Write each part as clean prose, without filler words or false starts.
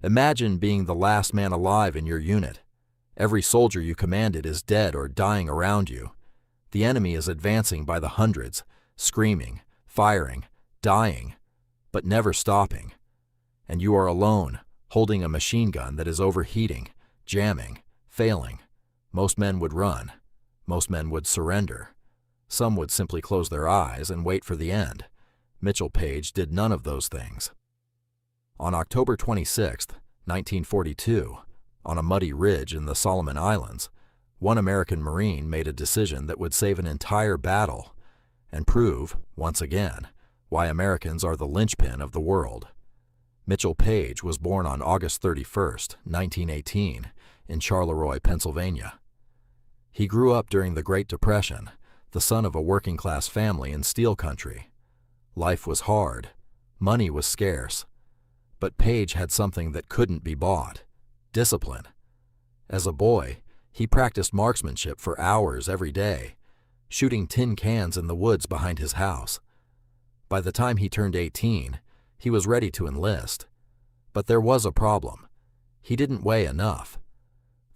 Imagine being the last man alive in your unit. Every soldier you commanded is dead or dying around you. The enemy is advancing by the hundreds, screaming, firing, dying, but never stopping. And you are alone, holding a machine gun that is overheating, jamming, failing. Most men would run. Most men would surrender. Some would simply close their eyes and wait for the end. Mitchell Paige did none of those things. On October 26, 1942, on a muddy ridge in the Solomon Islands, one American Marine made a decision that would save an entire battle and prove, once again, why Americans are the linchpin of the world. Mitchell Paige was born on August 31, 1918, in Charleroi, Pennsylvania. He grew up during the Great Depression, the son of a working-class family in steel country. Life was hard. Money was scarce. But Paige had something that couldn't be bought: discipline. As a boy, he practiced marksmanship for hours every day, shooting tin cans in the woods behind his house. By the time he turned 18, he was ready to enlist. But there was a problem. He didn't weigh enough.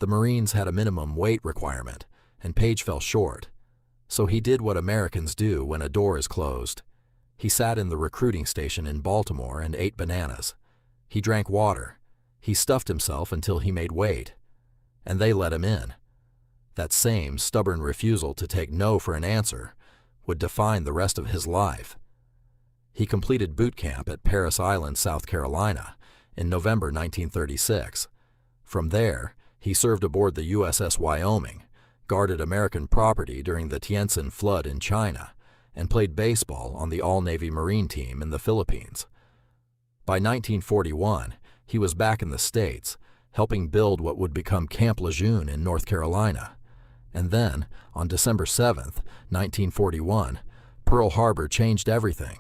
The Marines had a minimum weight requirement, and Paige fell short. So he did what Americans do when a door is closed. He sat in the recruiting station in Baltimore and ate bananas. He drank water. He stuffed himself until he made weight. And they let him in. That same stubborn refusal to take no for an answer would define the rest of his life. He completed boot camp at Parris Island, South Carolina, in November 1936. From there, he served aboard the USS Wyoming, guarded American property during the Tientsin flood in China, and played baseball on the All-Navy Marine team in the Philippines. By 1941, he was back in the States, helping build what would become Camp Lejeune in North Carolina. And then, on December 7, 1941, Pearl Harbor changed everything.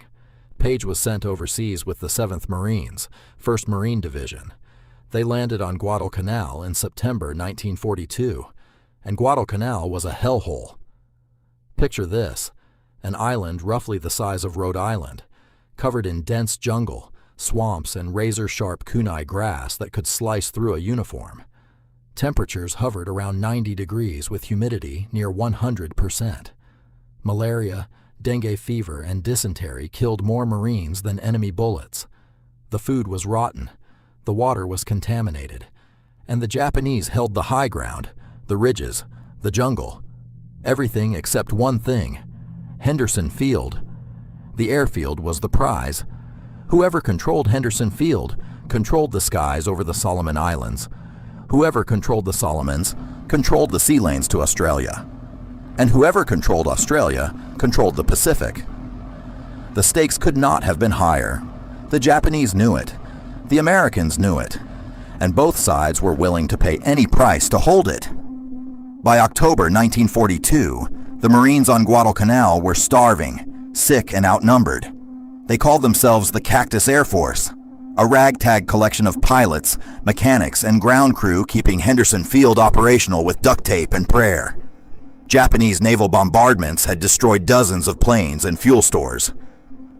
Paige was sent overseas with the 7th Marines, 1st Marine Division. They landed on Guadalcanal in September 1942, and Guadalcanal was a hellhole. Picture this: an island roughly the size of Rhode Island, covered in dense jungle, swamps, and razor-sharp kunai grass that could slice through a uniform. Temperatures hovered around 90 degrees with humidity near 100%. Malaria, dengue fever, and dysentery killed more Marines than enemy bullets. The food was rotten, the water was contaminated, and the Japanese held the high ground, the ridges, the jungle. Everything except one thing: Henderson Field. The airfield was the prize. Whoever controlled Henderson Field controlled the skies over the Solomon Islands. Whoever controlled the Solomons controlled the sea lanes to Australia. And whoever controlled Australia controlled the Pacific. The stakes could not have been higher. The Japanese knew it. The Americans knew it. And both sides were willing to pay any price to hold it. By October 1942, the Marines on Guadalcanal were starving, sick, and outnumbered. They called themselves the Cactus Air Force, a ragtag collection of pilots, mechanics, and ground crew keeping Henderson Field operational with duct tape and prayer. Japanese naval bombardments had destroyed dozens of planes and fuel stores.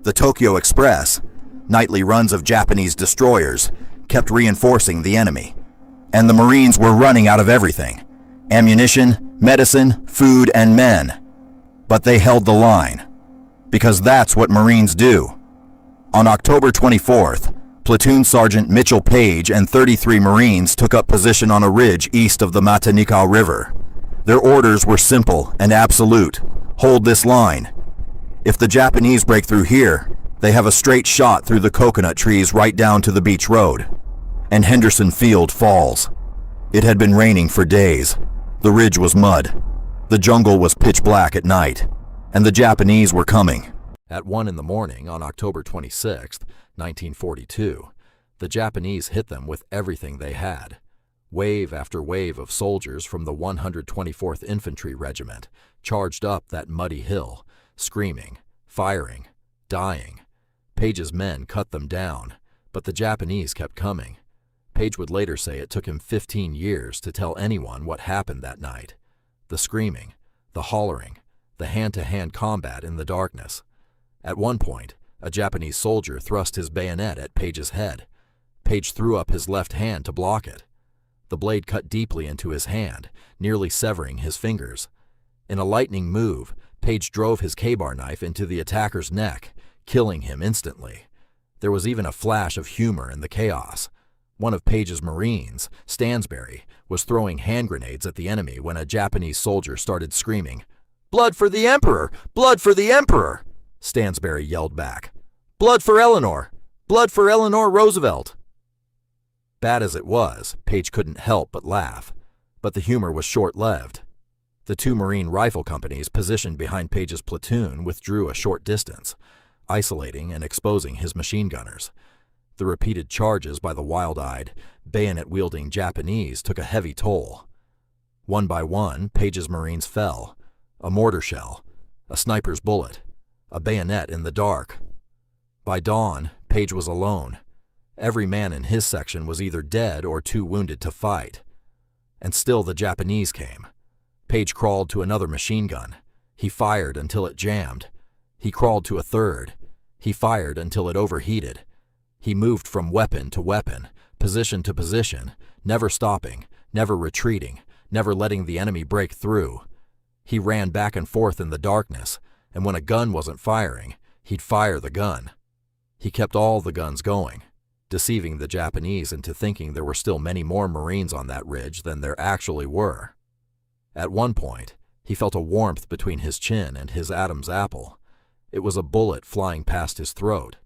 The Tokyo Express, nightly runs of Japanese destroyers, kept reinforcing the enemy. And the Marines were running out of everything: ammunition, medicine, food, and men. But they held the line, because that's what Marines do. On October 24th, Platoon Sergeant Mitchell Paige and 33 Marines took up position on a ridge east of the Matanikau River. Their orders were simple and absolute: hold this line. If the Japanese break through here, they have a straight shot through the coconut trees right down to the beach road. And Henderson Field falls. It had been raining for days. The ridge was mud. The jungle was pitch black at night. And the Japanese were coming. At 1 a.m. on October 26, 1942, the Japanese hit them with everything they had. Wave after wave of soldiers from the 124th Infantry Regiment charged up that muddy hill, screaming, firing, dying. Paige's men cut them down, but the Japanese kept coming. Paige would later say it took him 15 years to tell anyone what happened that night. The screaming, the hollering, the hand-to-hand combat in the darkness. At one point, a Japanese soldier thrust his bayonet at Paige's head. Paige threw up his left hand to block it. The blade cut deeply into his hand, nearly severing his fingers. In a lightning move, Paige drove his K-bar knife into the attacker's neck, killing him instantly. There was even a flash of humor in the chaos. One of Paige's Marines, Stansberry, was throwing hand grenades at the enemy when a Japanese soldier started screaming, "Blood for the Emperor! Blood for the Emperor!" Stansberry yelled back, "Blood for Eleanor! Blood for Eleanor Roosevelt!" Bad as it was, Paige couldn't help but laugh. But the humor was short-lived. The two Marine rifle companies positioned behind Paige's platoon withdrew a short distance, isolating and exposing his machine gunners. The repeated charges by the wild-eyed, bayonet-wielding Japanese took a heavy toll. One by one, Paige's Marines fell. A mortar shell, a sniper's bullet, a bayonet in the dark. By dawn, Paige was alone. Every man in his section was either dead or too wounded to fight. And still the Japanese came. Paige crawled to another machine gun. He fired until it jammed. He crawled to a third. He fired until it overheated. He moved from weapon to weapon, position to position, never stopping, never retreating, never letting the enemy break through. He ran back and forth in the darkness, and when a gun wasn't firing, he'd fire the gun. He kept all the guns going, deceiving the Japanese into thinking there were still many more Marines on that ridge than there actually were. At one point, he felt a warmth between his chin and his Adam's apple. It was a bullet flying past his throat.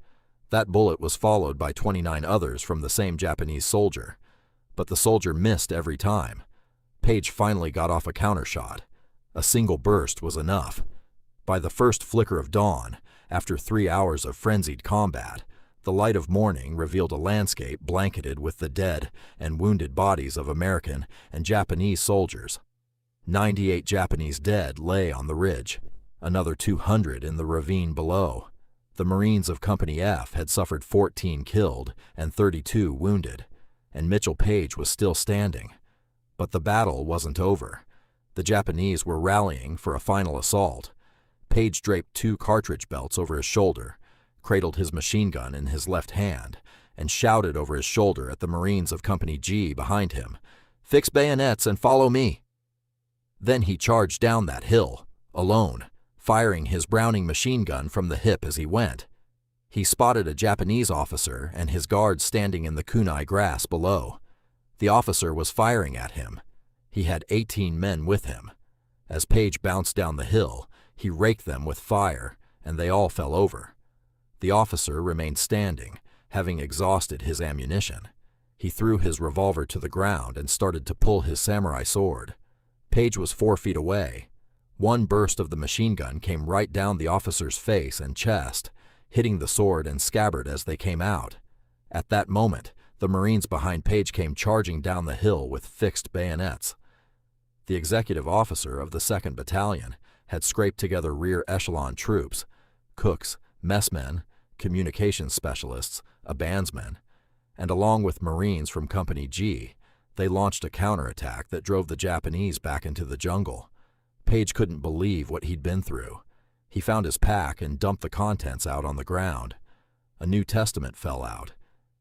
That bullet was followed by 29 others from the same Japanese soldier, but the soldier missed every time. Paige finally got off a countershot. A single burst was enough. By the first flicker of dawn, after 3 hours of frenzied combat, the light of morning revealed a landscape blanketed with the dead and wounded bodies of American and Japanese soldiers. 98 Japanese dead lay on the ridge, another 200 in the ravine below. The Marines of Company F had suffered 14 killed and 32 wounded, and Mitchell Paige was still standing. But the battle wasn't over. The Japanese were rallying for a final assault. Paige draped 2 cartridge belts over his shoulder, cradled his machine gun in his left hand, and shouted over his shoulder at the Marines of Company G behind him, "Fix bayonets and follow me." Then he charged down that hill, alone, firing his Browning machine gun from the hip as he went. He spotted a Japanese officer and his guards standing in the kunai grass below. The officer was firing at him. He had 18 men with him. As Paige bounced down the hill, he raked them with fire, and they all fell over. The officer remained standing, having exhausted his ammunition. He threw his revolver to the ground and started to pull his samurai sword. Paige was 4 feet away. One burst of the machine gun came right down the officer's face and chest, hitting the sword and scabbard as they came out. At that moment, the Marines behind Paige came charging down the hill with fixed bayonets. The executive officer of the 2nd Battalion had scraped together rear echelon troops, cooks, messmen, communications specialists, a bandsman, and along with Marines from Company G, they launched a counterattack that drove the Japanese back into the jungle. Paige couldn't believe what he'd been through. He found his pack and dumped the contents out on the ground. A New Testament fell out.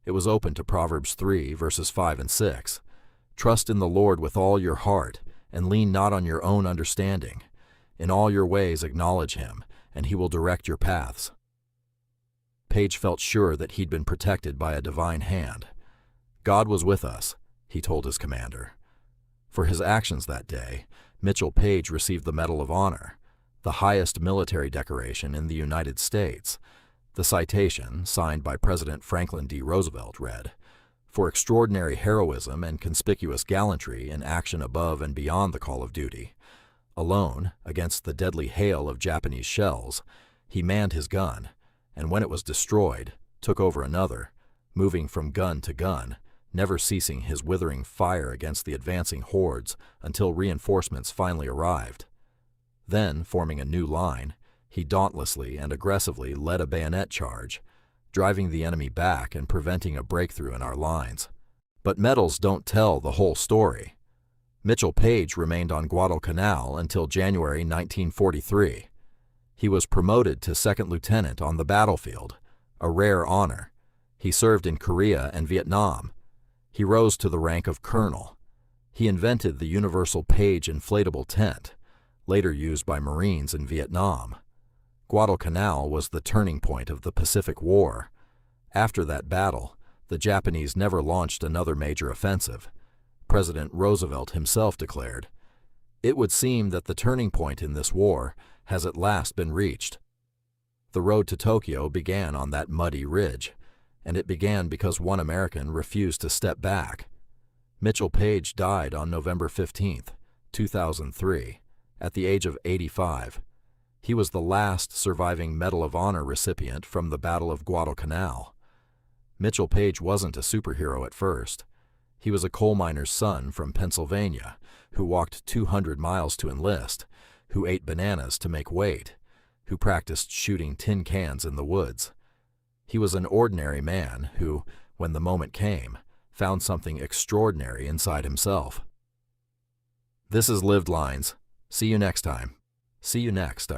It was open to Proverbs 3, verses 5 and 6. "Trust in the Lord with all your heart, and lean not on your own understanding. In all your ways acknowledge him, and he will direct your paths." Paige felt sure that he'd been protected by a divine hand. "God was with us," he told his commander. For his actions that day, Mitchell Paige received the Medal of Honor, the highest military decoration in the United States. The citation, signed by President Franklin D. Roosevelt, read, "For extraordinary heroism and conspicuous gallantry in action above and beyond the call of duty. Alone, against the deadly hail of Japanese shells, he manned his gun, and when it was destroyed, took over another, moving from gun to gun, never ceasing his withering fire against the advancing hordes until reinforcements finally arrived. Then, forming a new line, he dauntlessly and aggressively led a bayonet charge, driving the enemy back and preventing a breakthrough in our lines. But medals don't tell the whole story. Mitchell Paige remained on Guadalcanal until January 1943. He was promoted to 2nd lieutenant on the battlefield, a rare honor. He served in Korea and Vietnam. He rose to the rank of colonel. He invented the universal Paige inflatable tent, later used by Marines in Vietnam. Guadalcanal was the turning point of the Pacific War. After that battle, the Japanese never launched another major offensive. President Roosevelt himself declared, "It would seem that the turning point in this war has at last been reached." The road to Tokyo began on that muddy ridge, and it began because one American refused to step back. Mitchell Paige died on November 15, 2003, at the age of 85. He was the last surviving Medal of Honor recipient from the Battle of Guadalcanal. Mitchell Paige wasn't a superhero at first. He was a coal miner's son from Pennsylvania who walked 200 miles to enlist, who ate bananas to make weight, who practiced shooting tin cans in the woods. He was an ordinary man who, when the moment came, found something extraordinary inside himself. This is Lived Lines. See you next time. See you next.